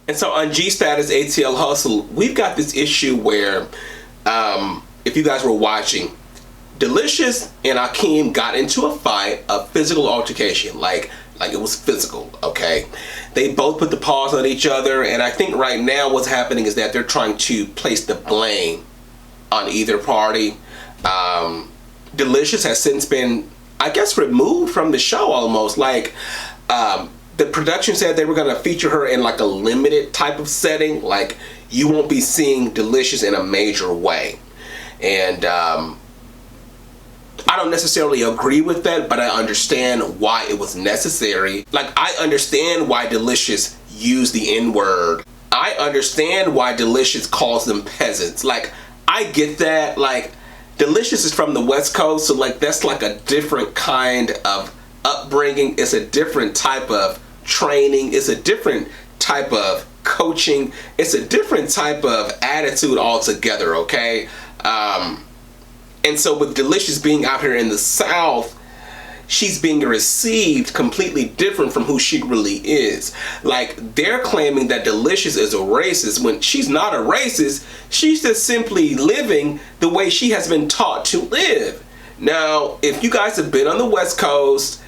And so on G Status ATL Hustle, we've got this issue where, if you guys were watching, Delicious and Akeem got into a fight, a physical altercation, like it was physical, okay? They both put the paws on each other, and I think right now what's happening is that they're trying to place the blame on either party. Delicious has since been, I guess, removed from the show almost. Like, the production said they were going to feature her in like a limited type of setting. Like, you won't be seeing Delicious in a major way. And I don't necessarily agree with that, but I understand why it was necessary. Like, I understand why Delicious used the N-word. I understand why Delicious calls them peasants. Like, I get that. Like, Delicious is from the West Coast, so like that's like a different kind of upbringing. It's a different type of training. It's a different type of coaching. It's a different type of attitude altogether, okay? And so with Delicious being out here in the South, she's being received completely different from who she really is. Like, they're claiming that Delicious is a racist when she's not a racist. She's just simply living the way she has been taught to live. Now, if you guys have been on the West Coast,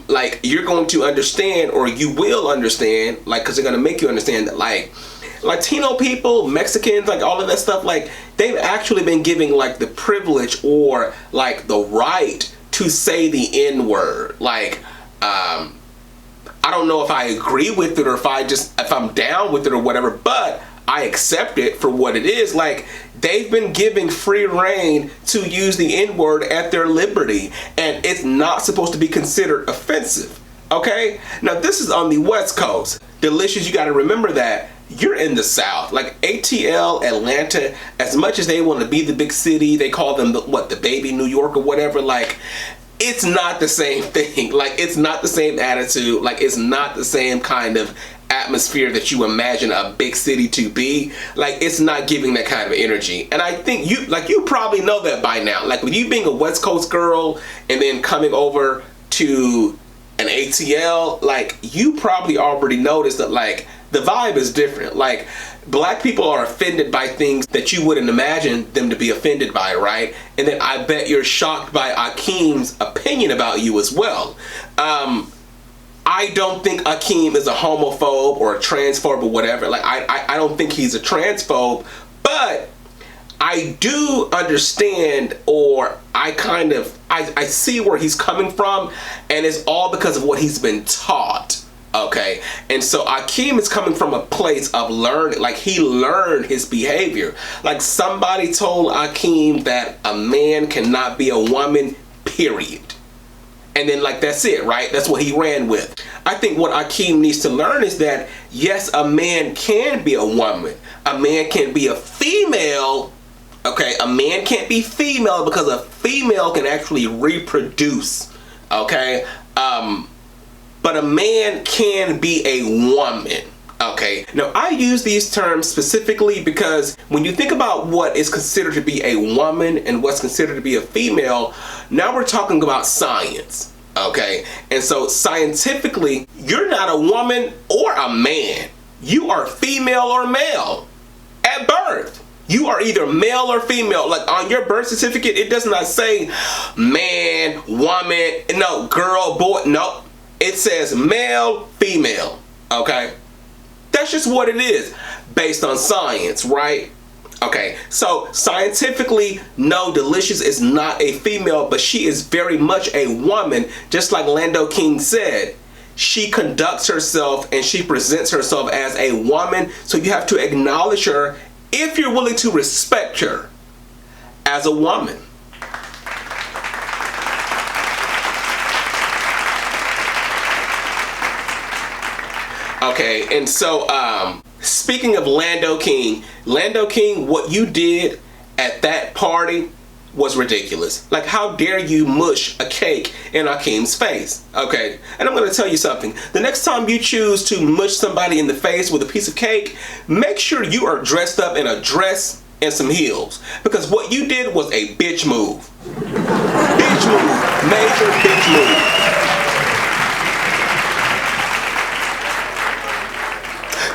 like, you're going to understand, or you will understand, like, because they're going to make you understand that, like, Latino people, Mexicans, like all of that stuff, like, they've actually been giving like the privilege or like the right to say the N-word. Like, I don't know if I agree with it or if I'm down with it or whatever, but I accept it for what it is. Like, they've been giving free reign to use the N-word at their liberty, and it's not supposed to be considered offensive. Okay? Now, this is on the West Coast. Delicious, you got to remember that you're in the South. Like, ATL, Atlanta, as much as they want to be the big city, they call them the baby New York or whatever, like, it's not the same thing. Like, it's not the same attitude. Like, it's not the same kind of atmosphere that you imagine a big city to be. Like, it's not giving that kind of energy. And I think you probably know that by now. Like, with you being a West Coast girl and then coming over to an ATL, like, you probably already noticed that, like, the vibe is different. Like, black people are offended by things that you wouldn't imagine them to be offended by, right? And then I bet you're shocked by Akeem's opinion about you as well. I don't think Akeem is a homophobe or a transphobe or whatever. Like, I don't think he's a transphobe, but I do understand, or I see where he's coming from, and it's all because of what he's been taught. Okay, and so Akeem is coming from a place of learning. Like, he learned his behavior. Like, somebody told Akeem that a man cannot be a woman, period. And then, like, that's it, right? That's what he ran with. I think what Akeem needs to learn is that, yes, a man can be a woman. A man can be a female. Okay, a man can't be female because a female can actually reproduce. Okay, but a man can be a woman. Okay, now I use these terms specifically because when you think about what is considered to be a woman and what's considered to be a female, now we're talking about science. Okay, and so scientifically, you're not a woman or a man. You are female or male at birth. You are either male or female. Like, on your birth certificate, it does not say man, woman, no, girl, boy, no. It says male, female, okay? That's just what it is, based on science, right? Okay, so scientifically, no, Delicious is not a female, but she is very much a woman, just like Lando King said. She conducts herself and she presents herself as a woman, so you have to acknowledge her if you're willing to respect her as a woman. Okay, and so speaking of Lando King, what you did at that party was ridiculous. Like, how dare you mush a cake in Akeem's face? Okay, and I'm going to tell you something. The next time you choose to mush somebody in the face with a piece of cake, make sure you are dressed up in a dress and some heels, because what you did was a bitch move. Bitch move. Major bitch move.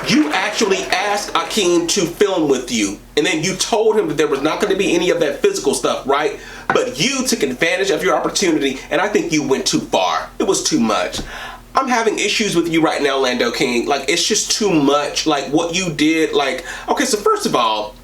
You actually asked Akeem to film with you, and then you told him that there was not going to be any of that physical stuff, right? But you took advantage of your opportunity, and I think you went too far. It was too much. I'm having issues with you right now, Lando King. Like, it's just too much. Like, what you did, like, okay, so first of all,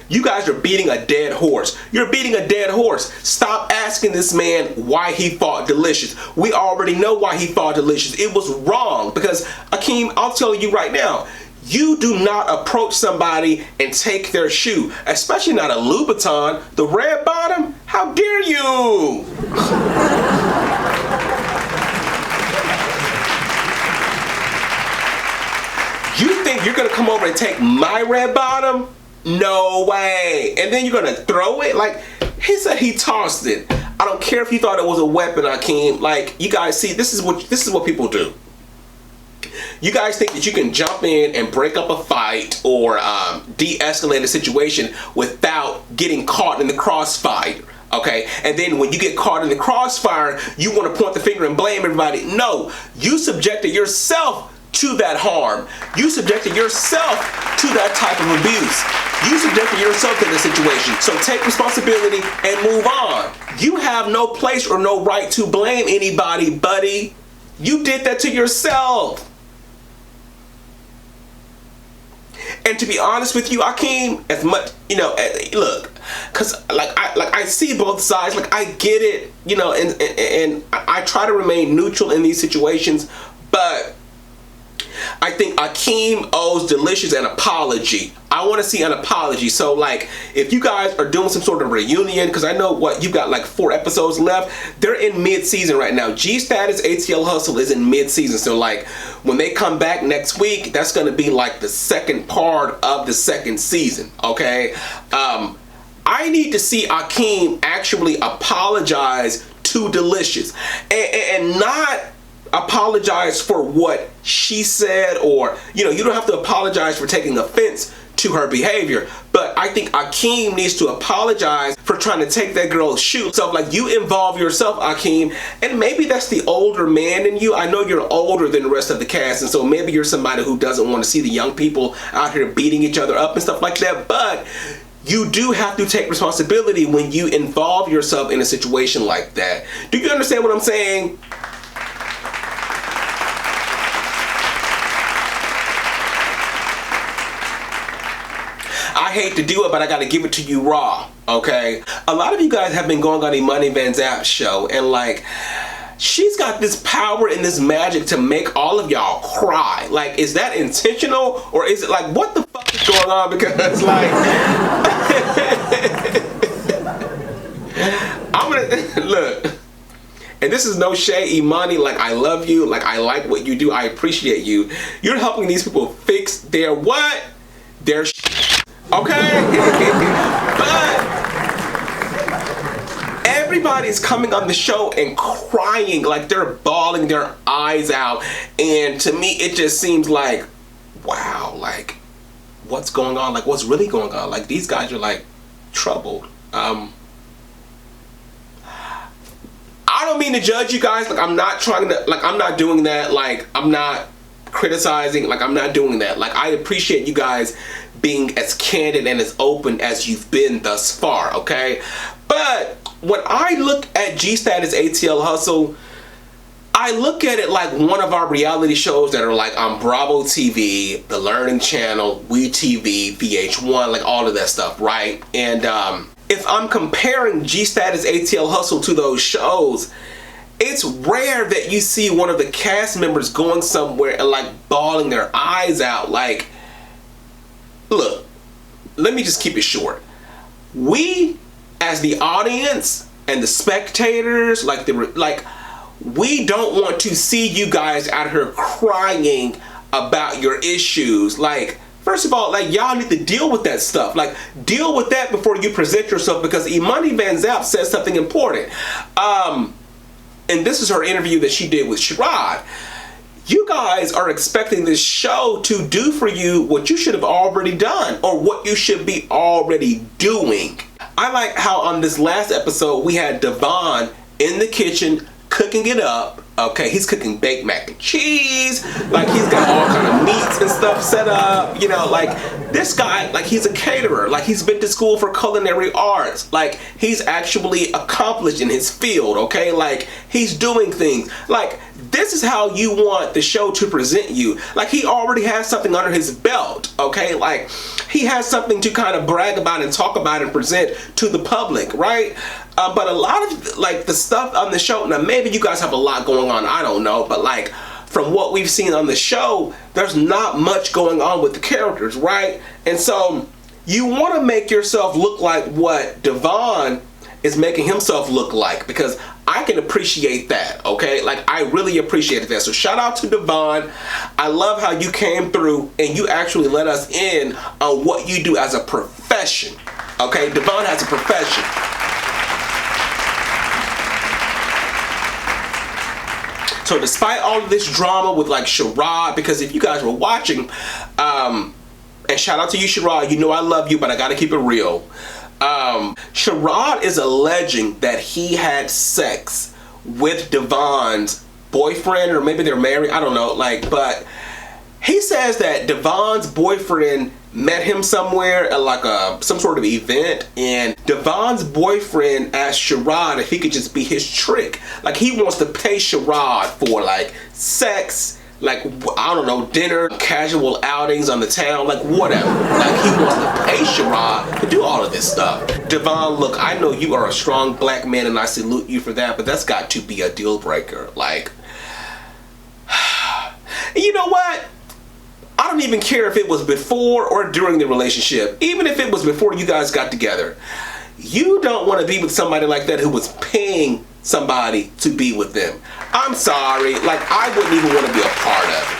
you guys are beating a dead horse. You're beating a dead horse. Stop asking this man why he fought Delicious. We already know why he fought Delicious. It was wrong because, Akeem, I'll tell you right now, you do not approach somebody and take their shoe, especially not a Louboutin, the red bottom. How dare you? You think you're gonna come over and take my red bottom? No way. And then you're gonna throw it? Like, he said he tossed it. I don't care if you thought it was a weapon, Akeem. Like, you guys see, this is what people do. You guys think that you can jump in and break up a fight or de-escalate a situation without getting caught in the crossfire. Okay, and then when you get caught in the crossfire, you want to point the finger and blame everybody. No, you subjected yourself to that harm. You subjected yourself to that type of abuse. You subjected yourself to the situation. So take responsibility and move on. You have no place or no right to blame anybody, buddy. You did that to yourself. And to be honest with you, Akeem, as much, you know, look, cause I see both sides. Like, I get it, you know, and I try to remain neutral in these situations, but I think Akeem owes Delicious an apology. I want to see an apology. So, like, if you guys are doing some sort of reunion, because I know you've got like 4 episodes left. They're in mid-season right now. G-Status ATL Hustle is in mid-season. So, like, when they come back next week, that's going to be like the second part of the second season. Okay. I need to see Akeem actually apologize to Delicious and not apologize for what she said, or, you know, you don't have to apologize for taking offense to her behavior, but I think Akeem needs to apologize for trying to take that girl's shoe. So, like, you involve yourself, Akeem, and maybe that's the older man in you. I know you're older than the rest of the cast, and so maybe you're somebody who doesn't want to see the young people out here beating each other up and stuff like that, but you do have to take responsibility when you involve yourself in a situation like that. Do you understand what I'm saying? I hate to do it, but I gotta give it to you raw, okay? A lot of you guys have been going on Imani Van Zapp's show, and like, she's got this power and this magic to make all of y'all cry. Like, is that intentional, or is it like, what the fuck is going on? Because like, I'm gonna, look, and this is no shade, Imani, like, I love you, like, I like what you do, I appreciate you. You're helping these people fix their what? Their okay? But everybody's coming on the show and crying, like they're bawling their eyes out, and to me it just seems like, wow, like, what's going on? Like, what's really going on? Like, these guys are like troubled. I don't mean to judge you guys, like, I'm not trying to, like, I'm not doing that, like, I'm not criticizing, like, I'm not doing that. Like, I appreciate you guys being as candid and as open as you've been thus far, okay? But when I look at G-Status ATL Hustle, I look at it like one of our reality shows that are like on Bravo TV, The Learning Channel, WeTV, VH1, like all of that stuff, right? And if I'm comparing G-Status ATL Hustle to those shows, it's rare that you see one of the cast members going somewhere and like bawling their eyes out. Like, look, let me just keep it short. We, as the audience and the spectators, we don't want to see you guys out here crying about your issues. Like, first of all, like, y'all need to deal with that stuff. Like, deal with that before you present yourself, because Imani Van Zapp says something important. And this is her interview that she did with Sherrod. You guys are expecting this show to do for you what you should have already done, or what you should be already doing. I like how on this last episode we had Devon in the kitchen cooking it up, Okay, he's cooking baked mac and cheese. Like, he's got all kind of meats and stuff set up. You know, like, this guy, like, he's a caterer. Like, he's been to school for culinary arts. Like, he's actually accomplished in his field, okay? Like, he's doing things. Like, this is how you want the show to present you. Like, he already has something under his belt, okay? Like, he has something to kind of brag about and talk about and present to the public, right? But a lot of, like, the stuff on the show, now maybe you guys have a lot going on, I don't know, but like, from what we've seen on the show, there's not much going on with the characters, right? And so you want to make yourself look like what Devon is making himself look like, because I can appreciate that, okay? Like, I really appreciated that. So shout out to Devon. I love how you came through and you actually let us in on what you do as a profession, okay? Devon has a profession. So despite all of this drama with, like, Sherrod, because if you guys were watching, and shout out to you, Sherrod, you know I love you, but I gotta keep it real. Sherrod is alleging that he had sex with Devon's boyfriend, or maybe they're married, I don't know, like, but he says that Devon's boyfriend met him somewhere at like some sort of event, and Devon's boyfriend asked Sherrod if he could just be his trick. Like, he wants to pay Sherrod for, like, sex, like, I don't know, dinner, casual outings on the town, like, whatever. Like, he wants to pay Sherrod to do all of this stuff. Devon, look, I know you are a strong black man and I salute you for that, but that's got to be a deal breaker. Like, you know what? I don't even care if it was before or during the relationship. Even if it was before you guys got together. You don't want to be with somebody like that who was paying somebody to be with them. I'm sorry. Like, I wouldn't even want to be a part of it.